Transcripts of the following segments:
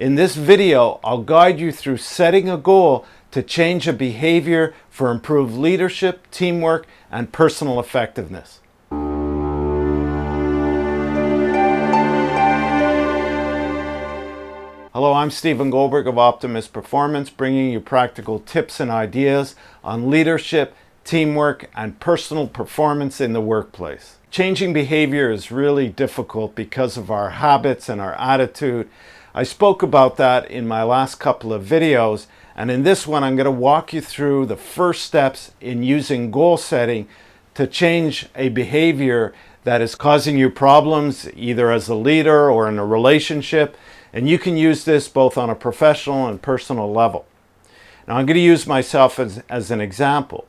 In this video, I'll guide you through setting a goal to change a behavior for improved leadership, teamwork, and personal effectiveness. Hello, I'm Stephen Goldberg of Optimist Performance, bringing you practical tips and ideas on leadership, teamwork, and personal performance in the workplace. Changing behavior is really difficult because of our habits and our attitude. I spoke about that in my last couple of videos, and in this one I'm going to walk you through the first steps in using goal setting to change a behavior that is causing you problems either as a leader or in a relationship, and you can use this both on a professional and personal level. Now I'm going to use myself as an example,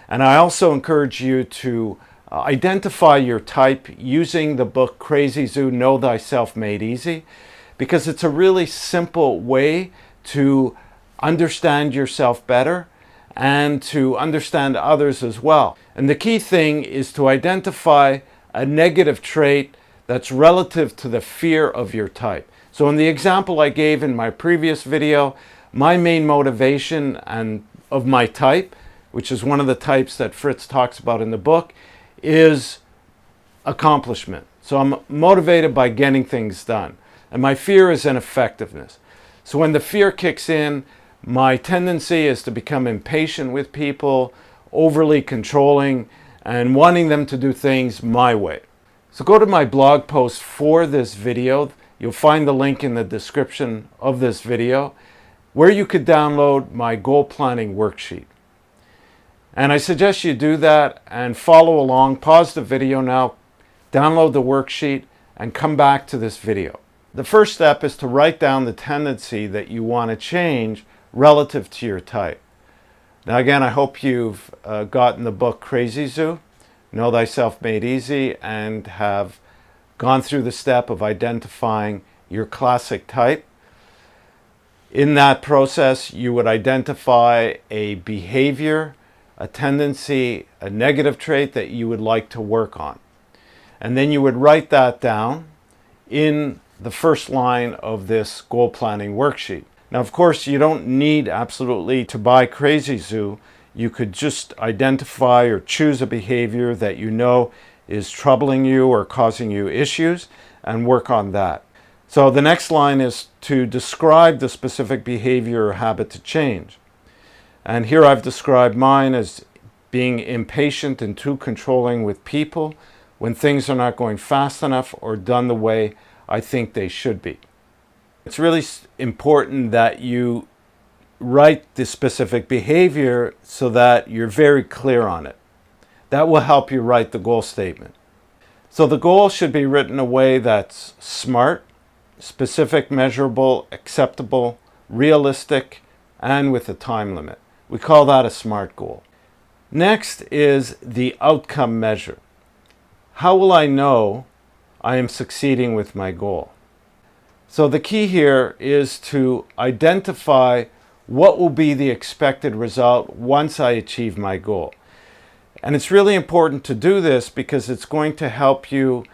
and I also encourage you to identify your type using the book Crazy Zoo, Know Thyself Made Easy, because it's a really simple way to understand yourself better and to understand others as well. And the key thing is to identify a negative trait that's relative to the fear of your type. So in the example I gave in my previous video, my main motivation of my type, which is one of the types that Fritz talks about in the book, is accomplishment. So I'm motivated by getting things done. And my fear is ineffectiveness. So when the fear kicks in, my tendency is to become impatient with people, overly controlling, and wanting them to do things my way. So go to my blog post for this video. You'll find the link in the description of this video where you could download my goal planning worksheet. And I suggest you do that and follow along. Pause the video now, download the worksheet, and come back to this video. The first step is to write down the tendency that you want to change relative to your type. Now again, I hope you've gotten the book Crazy Zoo, Know Thyself Made Easy, and have gone through the step of identifying your classic type. In that process, you would identify a behavior, a tendency, a negative trait that you would like to work on. And then you would write that down in the first line of this goal planning worksheet. Now, of course, you don't need absolutely to buy Crazy Zoo. You could just identify or choose a behavior that you know is troubling you or causing you issues and work on that. So the next line is to describe the specific behavior or habit to change. And here I've described mine as being impatient and too controlling with people when things are not going fast enough or done the way I think they should be. It's really important that you write the specific behavior so that you're very clear on it. That will help you write the goal statement. So the goal should be written in a way that's smart, specific, measurable, acceptable, realistic, and with a time limit. We call that a SMART goal. Next is the outcome measure. How will I know I am succeeding with my goal? So the key here is to identify what will be the expected result once I achieve my goal. And it's really important to do this because it's going to help you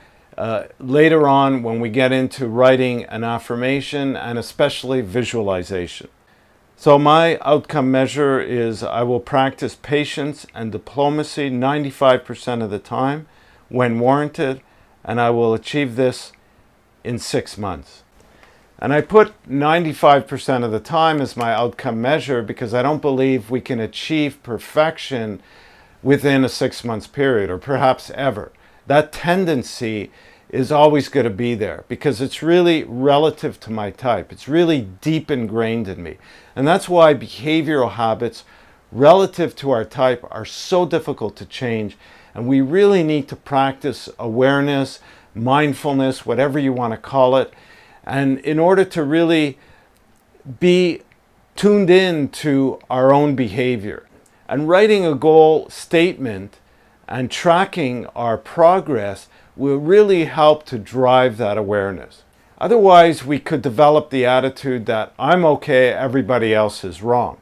later on when we get into writing an affirmation and especially visualization. So my outcome measure is I will practice patience and diplomacy 95% of the time when warranted, and I will achieve this in 6 months. And I put 95% of the time as my outcome measure because I don't believe we can achieve perfection within a 6 month period or perhaps ever. That tendency is always going to be there because it's really relative to my type. It's really deep ingrained in me. And that's why behavioral habits relative to our type are so difficult to change. And we really need to practice awareness, mindfulness, whatever you want to call it. And in order to really be tuned in to our own behavior and writing a goal statement and tracking our progress will really help to drive that awareness. Otherwise, we could develop the attitude that I'm okay, everybody else is wrong.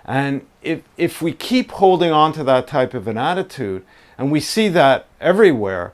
And if we keep holding on to that type of an attitude, and we see that everywhere,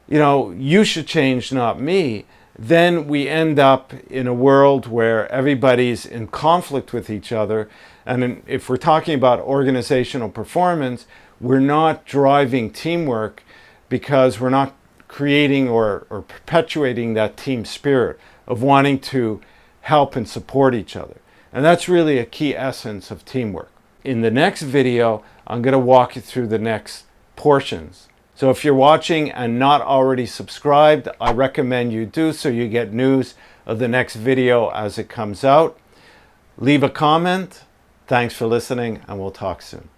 you know, you should change, not me, then we end up in a world where everybody's in conflict with each other. And if we're talking about organizational performance, we're not driving teamwork because we're not creating or perpetuating that team spirit of wanting to help and support each other. And that's really a key essence of teamwork. In the next video, I'm going to walk you through the next portions. So if you're watching and not already subscribed, I recommend you do so you get news of the next video as it comes out. Leave a comment. Thanks for listening, and we'll talk soon.